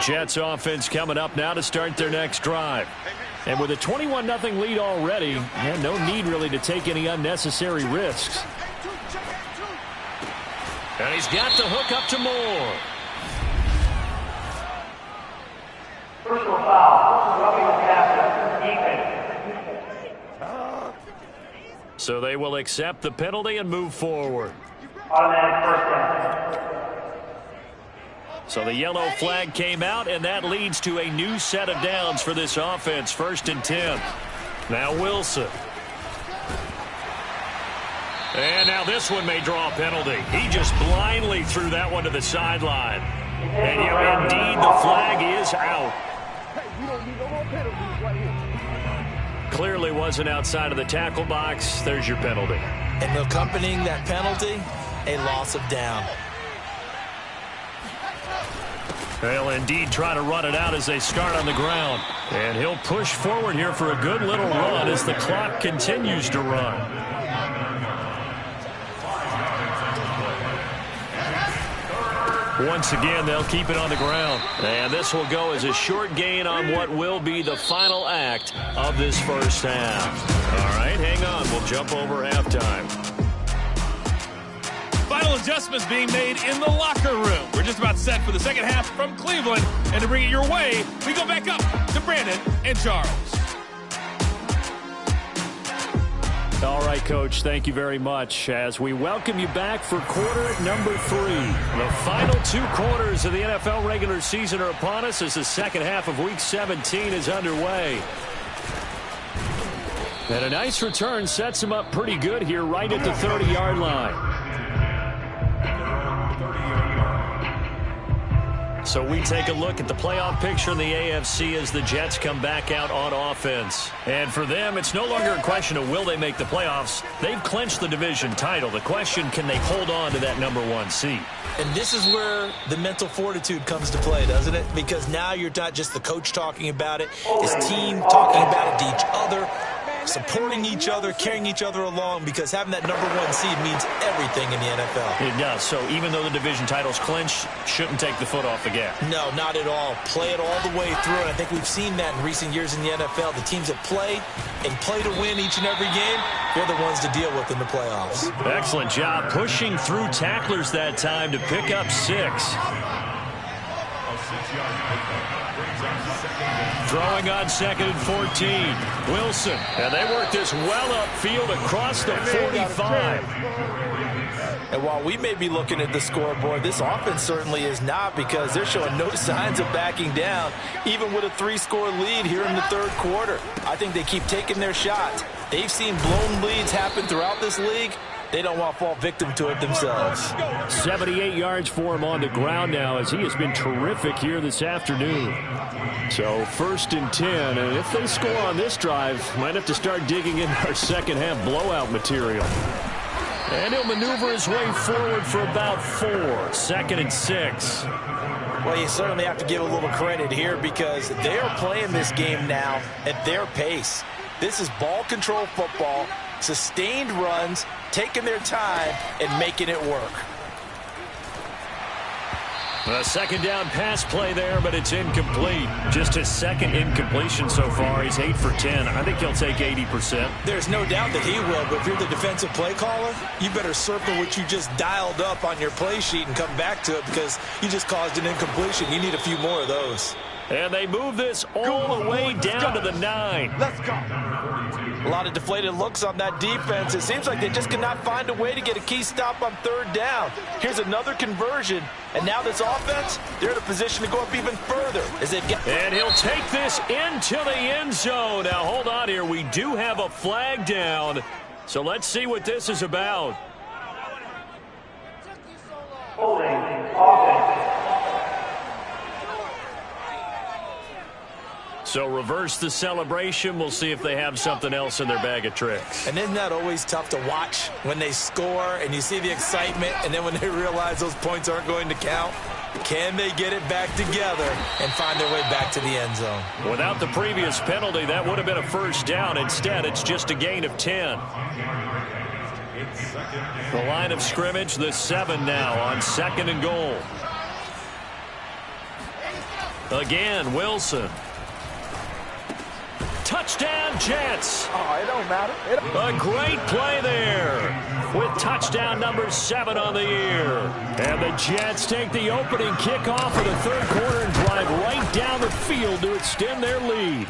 Jets offense coming up now to start their next drive. And with a 21-0 lead already, no need really to take any unnecessary risks. And he's got the hook up to Moore. Personal foul. Roughing the passer. Defense. So they will accept the penalty and move forward. Automatic first down. So the yellow flag came out, and that leads to a new set of downs for this offense. 1st and 10. Now Wilson. And now this one may draw a penalty. He just blindly threw that one to the sideline. And yeah, indeed, the flag is out. Clearly wasn't outside of the tackle box. There's your penalty. And accompanying that penalty, a loss of down. They'll indeed try to run it out as they start on the ground. And he'll push forward here for a good little run as the clock continues to run. Once again, they'll keep it on the ground. And this will go as a short gain on what will be the final act of this first half. All right, hang on. We'll jump over halftime. Final adjustments being made in the locker room. We're just about set for the second half from Cleveland. And to bring it your way, we go back up to Brandon and Charles. All right, Coach, thank you very much as we welcome you back for quarter number 3. The final 2 quarters of the NFL regular season are upon us as the second half of Week 17 is underway. And a nice return sets him up pretty good here right at the 30-yard line. So we take a look at the playoff picture in the AFC as the Jets come back out on offense. And for them, it's no longer a question of will they make the playoffs. They've clinched the division title. The question, can they hold on to that #1 seed? And this is where the mental fortitude comes to play, doesn't it? Because now you're not just the coach talking about it, his team talking about it to each other, supporting each other, carrying each other along, because having that #1 seed means everything in the NFL. It does. So even though the division title's clinched, shouldn't take the foot off the gas. No, not at all. Play it all the way through, and I think we've seen that in recent years in the NFL. The teams that play and play to win each and every game, they're the ones to deal with in the playoffs. Excellent job pushing through tacklers that time to pick up 6. Throwing on 2nd and 14. Wilson. And they work this well upfield across the 45. And while we may be looking at the scoreboard, this offense certainly is not, because they're showing no signs of backing down, even with a 3-score lead here in the 3rd quarter. I think they keep taking their shots. They've seen blown leads happen throughout this league. They don't want to fall victim to it themselves. 78 yards for him on the ground now as he has been terrific here this afternoon. So 1st and 10, and if they score on this drive, might have to start digging in our second half blowout material. And he'll maneuver his way forward for about 4. 2nd and 6. Well, you certainly have to give a little credit here because they are playing this game now at their pace. This is ball control football, sustained runs, taking their time and making it work. A 2nd down pass play there, but it's incomplete. Just his 2nd incompletion so far. He's 8 for 10. I think he'll take 80%. There's no doubt that he will, but if you're the defensive play caller, you better circle what you just dialed up on your play sheet and come back to it, because you just caused an incompletion. You need a few more of those. And they move this all the way down to the 9. Let's go. A lot of deflated looks on that defense. It seems like they just cannot find a way to get a key stop on 3rd down. Here's another conversion, and now this offense, they're in a position to go up even further as they get. And he'll take this into the end zone. Now, hold on here. We do have a flag down, so let's see what this is about. Holding offense. So reverse the celebration. We'll see if they have something else in their bag of tricks. And isn't that always tough to watch when they score and you see the excitement, and then when they realize those points aren't going to count? Can they get it back together and find their way back to the end zone? Without the previous penalty, that would have been a 1st down. Instead, it's just a gain of 10. The line of scrimmage, the 7 now on 2nd and goal. Again, Wilson. Touchdown, Jets. Oh, it don't matter. A great play there with touchdown number 7 on the year. And the Jets take the opening kickoff of the third quarter and drive right down the field to extend their lead.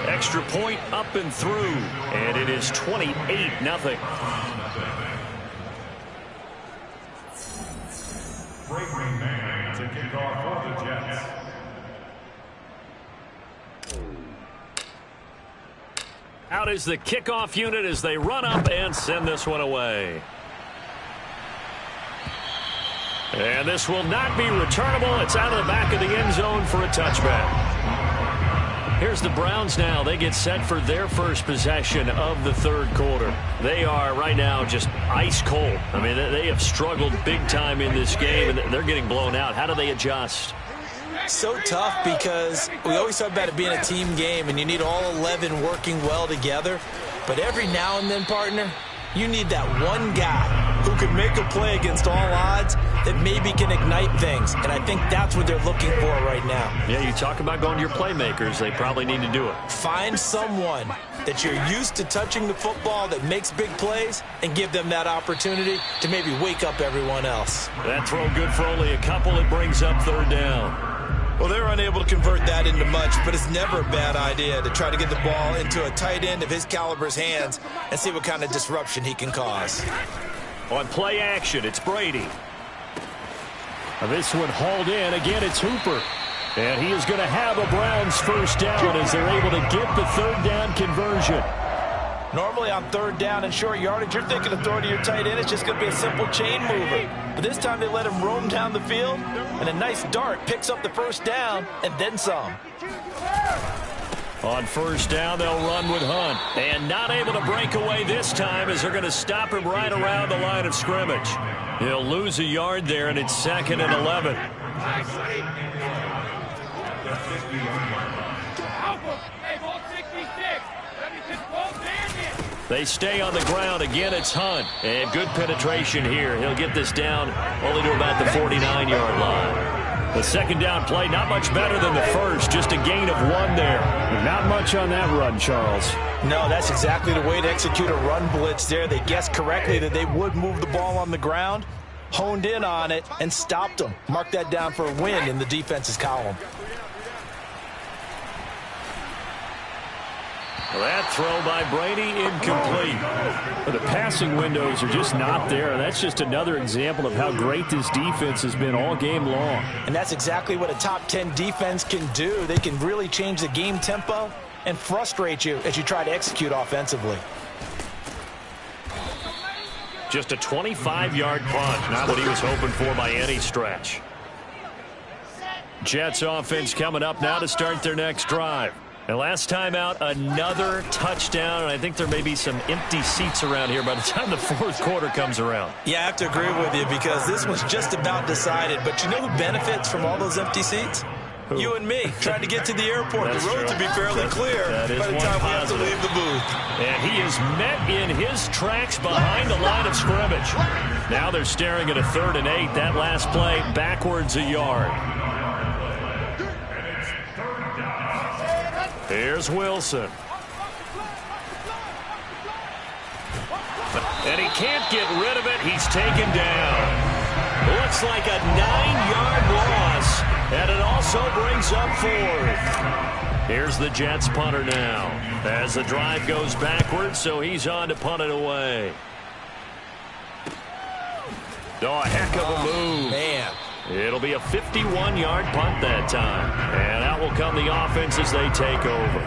Extra point up and through, and it is 28-0. Breaking man to kick off for the Jets. Out is the kickoff unit as they run up and send this one away. And this will not be returnable. It's out of the back of the end zone for a touchback. Here's the Browns now. They get set for their first possession of the third quarter. They are right now just ice cold. I mean, they have struggled big time in this game, and they're getting blown out. How do they adjust? So tough because we always talk about it being a team game, and you need all 11 working well together. But every now and then, partner, you need that one guy who can make a play against all odds that maybe can ignite things. And I think that's what they're looking for right now. Yeah, you talk about going to your playmakers. They probably need to do it. Find someone that you're used to touching the football that makes big plays and give them that opportunity to maybe wake up everyone else. That throw good for only a couple. It brings up third down. Well, they're unable to convert that into much, but it's never a bad idea to try to get the ball into a tight end of his caliber's hands and see what kind of disruption he can cause. On play action, it's Brady. This one hauled in. Again, it's Hooper. And he is going to have a Browns first down as they're able to get the third down conversion. Normally on third down and short yardage, you're thinking of throwing to your tight end. It's just going to be a simple chain mover. But this time they let him roam down the field, and a nice dart picks up the first down and then some. On first down, they'll run with Hunt. And not able to break away this time as they're going to stop him right around the line of scrimmage. He'll lose a yard there, and it's 2nd and 11. They stay on the ground. Again, it's Hunt. And good penetration here. He'll get this down only to about the 49-yard line. The second down play, not much better than the first. Just a gain of 1 there. Not much on that run, Charles. No, that's exactly the way to execute a run blitz there. They guessed correctly that they would move the ball on the ground, honed in on it, and stopped them. Mark that down for a win in the defense's column. That throw by Brady incomplete. The passing windows are just not there. That's just another example of how great this defense has been all game long. And that's exactly what a top 10 defense can do. They can really change the game tempo and frustrate you as you try to execute offensively. Just a 25-yard punt. Not what he was hoping for by any stretch. Jets offense coming up now to start their next drive. And last time out, another touchdown, and I think there may be some empty seats around here by the time the fourth quarter comes around. Yeah, I have to agree with you because this was just about decided. But you know who benefits from all those empty seats? Who? You and me, trying to get to the airport. The road to be fairly clear by the time we have to leave the booth. And he is met in his tracks behind the line of scrimmage. Now they're staring at a 3rd and 8. That last play backwards a yard. Here's Wilson. And he can't get rid of it. He's taken down. Looks like a 9-yard loss. And it also brings up 4th. Here's the Jets punter now. As the drive goes backwards, so he's on to punt it away. Oh, a heck of a move. Man. It'll be a 51-yard punt that time. And out will come the offense as they take over.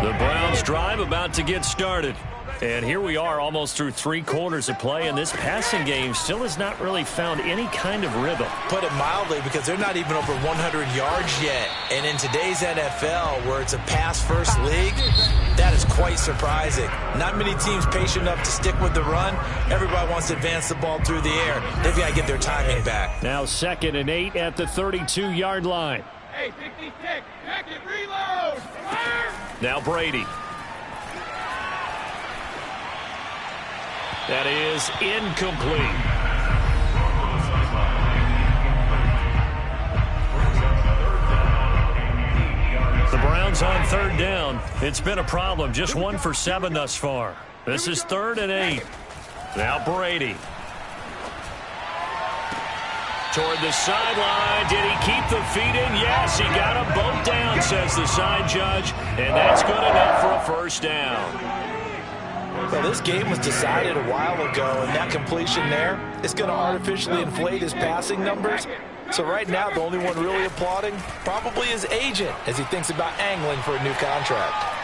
The Browns drive about to get started. And here we are almost through 3 quarters of play, and this passing game still has not really found any kind of rhythm. Put it mildly, because they're not even over 100 yards yet. And in today's NFL, where it's a pass-first league, that is quite surprising. Not many teams patient enough to stick with the run. Everybody wants to advance the ball through the air. They've got to get their timing back. Now 2nd and 8 at the 32-yard line. Hey, 66, back it, reload. Fire. Now Brady. That is incomplete. is on third down. It's been a problem. Just 1 for 7 thus far. This is 3rd and 8. Now Brady. Toward the sideline. Did he keep the feet in? Yes, he got them both down, says the side judge. And that's good enough for a first down. Well, this game was decided a while ago, and that completion there is going to artificially inflate his passing numbers. So right now, the only one really applauding probably his agent as he thinks about angling for a new contract.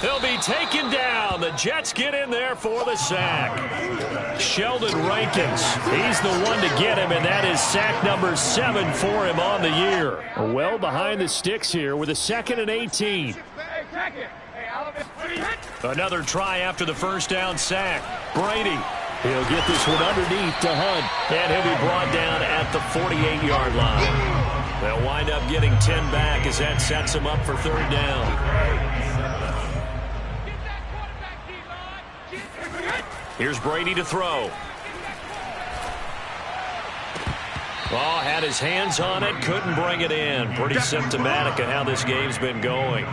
He'll be taken down. The Jets get in there for the sack. Sheldon Rankins, he's the one to get him, and that is sack number 7 for him on the year. Well behind the sticks here with a 2nd and 18. Another try after the first down sack. Brady. He'll get this one underneath to Hunt, and he'll be brought down at the 48-yard line. They'll wind up getting 10 back as that sets them up for 3rd down. Here's Brady to throw. Oh, had his hands on it, couldn't bring it in. Pretty symptomatic of how this game's been going.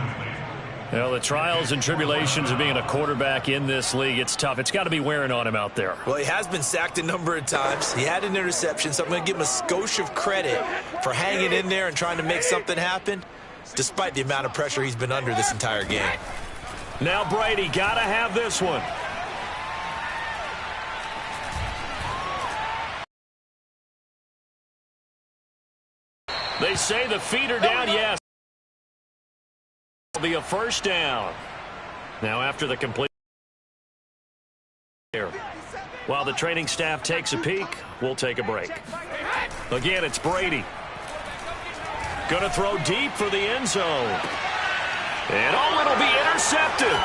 Well, the trials and tribulations of being a quarterback in this league, it's tough. It's got to be wearing on him out there. Well, he has been sacked a number of times. He had an interception, so I'm going to give him a skosh of credit for hanging in there and trying to make something happen, despite the amount of pressure he's been under this entire game. Now Brady, got to have this one. They say the feet are down, yes. It'll be a first down. Now after the complete here. While the training staff takes a peek, we'll take a break. Again, it's Brady. Going to throw deep for the end zone. And it'll be intercepted.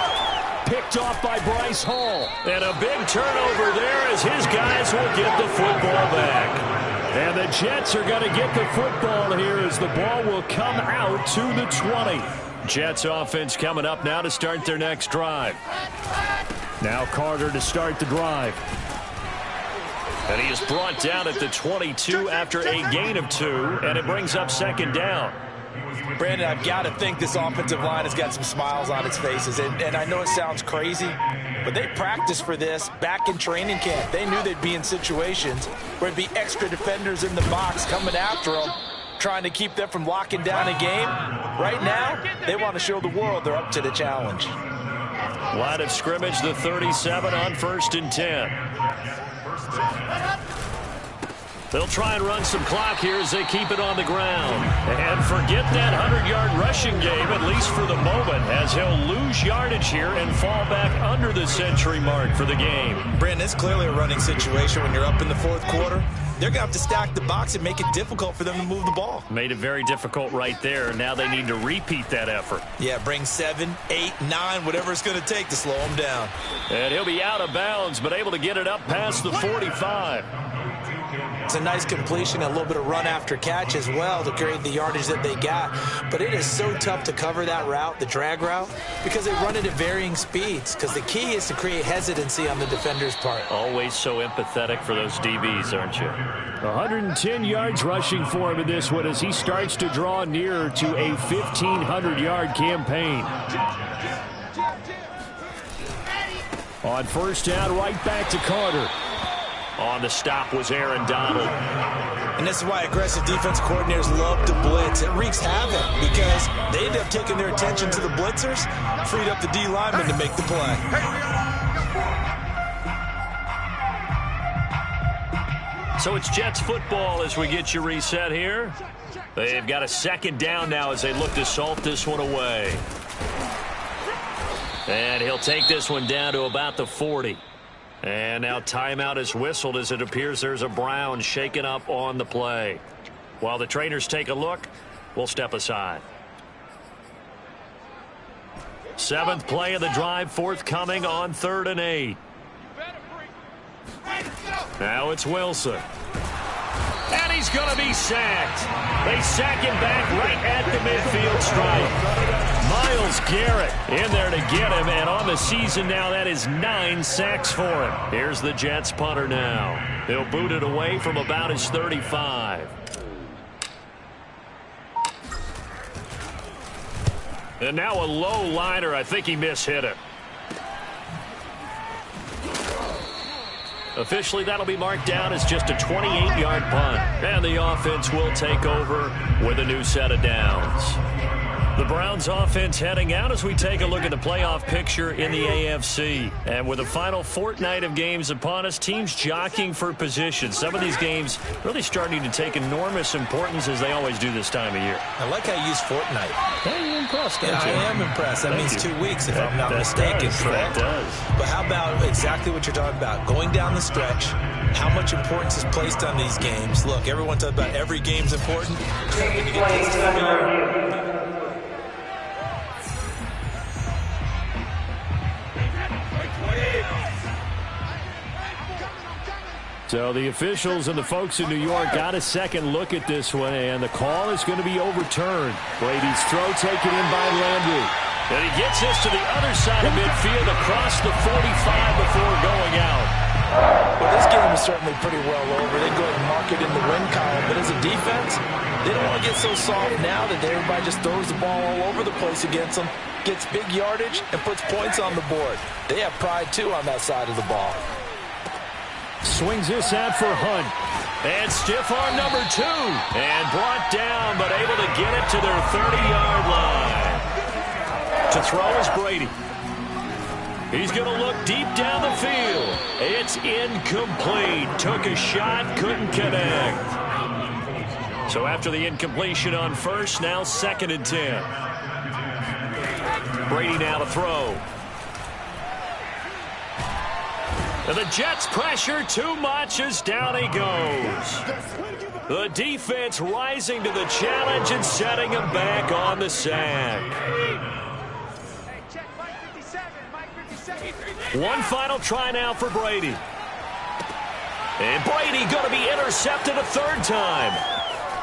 Picked off by Bryce Hall. And a big turnover there as his guys will get the football back. And the Jets are going to get the football here as the ball will come out to the 20. Jets offense coming up now to start their next drive. Now Carter to start the drive. And he is brought down at the 22 after a gain of 2, and it brings up 2nd down. Brandon, I've got to think this offensive line has got some smiles on its faces. And I know it sounds crazy, but they practiced for this back in training camp. They knew they'd be in situations where it'd be extra defenders in the box coming after them, trying to keep them from locking down a game. Right now, they want to show the world they're up to the challenge. Line of scrimmage, the 37 on 1st and 10. They'll try and run some clock here as they keep it on the ground. And forget that 100-yard rushing game, at least for the moment, as he'll lose yardage here and fall back under the century mark for the game. Brandon, it's clearly a running situation when you're up in the 4th quarter. They're going to have to stack the box and make it difficult for them to move the ball. Made it very difficult right there. Now they need to repeat that effort. Yeah, bring 7, 8, 9, whatever it's going to take to slow them down. And he'll be out of bounds, but able to get it up past the 45. It's a nice completion, a little bit of run after catch as well to create the yardage that they got. But it is so tough to cover that route, the drag route, because they run it at varying speeds. Because the key is to create hesitancy on the defender's part. Always so empathetic for those DBs, aren't you? 110 yards rushing for him in this one as he starts to draw nearer to a 1,500-yard campaign. On 1st down, right back to Carter. On the stop was Aaron Donald. And this is why aggressive defense coordinators love to blitz. It wreaks havoc because they end up taking their attention to the blitzers, freed up the D lineman to make the play. So it's Jets football as we get you reset here. They've got a 2nd down now as they look to salt this one away. And he'll take this one down to about the 40. And now timeout is whistled as it appears there's a Brown shaken up on the play. While the trainers take a look, we'll step aside. 7th play of the drive forthcoming on 3rd and 8. Now it's Wilson. And he's going to be sacked. They sack him back right at the midfield stripe. Myles Garrett in there to get him, and on the season now, that is 9 sacks for him. Here's the Jets punter now. He'll boot it away from about his 35. And now a low liner. I think he mishit it. Officially, that'll be marked down as just a 28-yard punt. And the offense will take over with a new set of downs. The Browns offense heading out as we take a look at the playoff picture in the AFC. And with the final fortnight of games upon us, teams jockeying for position. Some of these games really starting to take enormous importance as they always do this time of year. I like how you use fortnight. Hey, you're impressed, don't you? I am impressed. That means 2 weeks if I'm not mistaken, correct? That does. But how about exactly what you're talking about? Going down the stretch, how much importance is placed on these games? Look, everyone talks about every game's important. When you get this time of year, so the officials and the folks in New York got a second look at this one, and the call is going to be overturned. Brady's throw taken in by Landry. And he gets this to the other side of midfield across the 45 before going out. Well, this game is certainly pretty well over. They go ahead and mark it in the win column. But as a defense, they don't want to get so soft now that everybody just throws the ball all over the place against them, gets big yardage, and puts points on the board. They have pride, too, on that side of the ball. Swings this out for Hunt. And stiff arm number 2. And brought down, but able to get it to their 30-yard line. To throw is Brady. He's going to look deep down the field. It's incomplete. Took a shot, couldn't connect. So after the incompletion on first, now 2nd and 10. Brady now to throw. And the Jets pressure too much as down he goes. The defense rising to the challenge and setting him back on the sack. One final try now for Brady. And Brady going to be intercepted a 3rd time.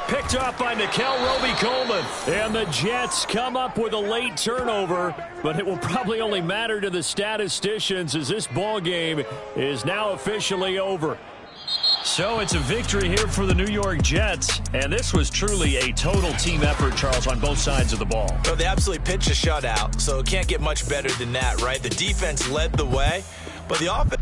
Picked up by Nickell Robey-Coleman. And the Jets come up with a late turnover, but it will probably only matter to the statisticians as this ball game is now officially over. So it's a victory here for the New York Jets, and this was truly a total team effort, Charles, on both sides of the ball. So they absolutely pitched a shutout, so it can't get much better than that, right? The defense led the way, but the offense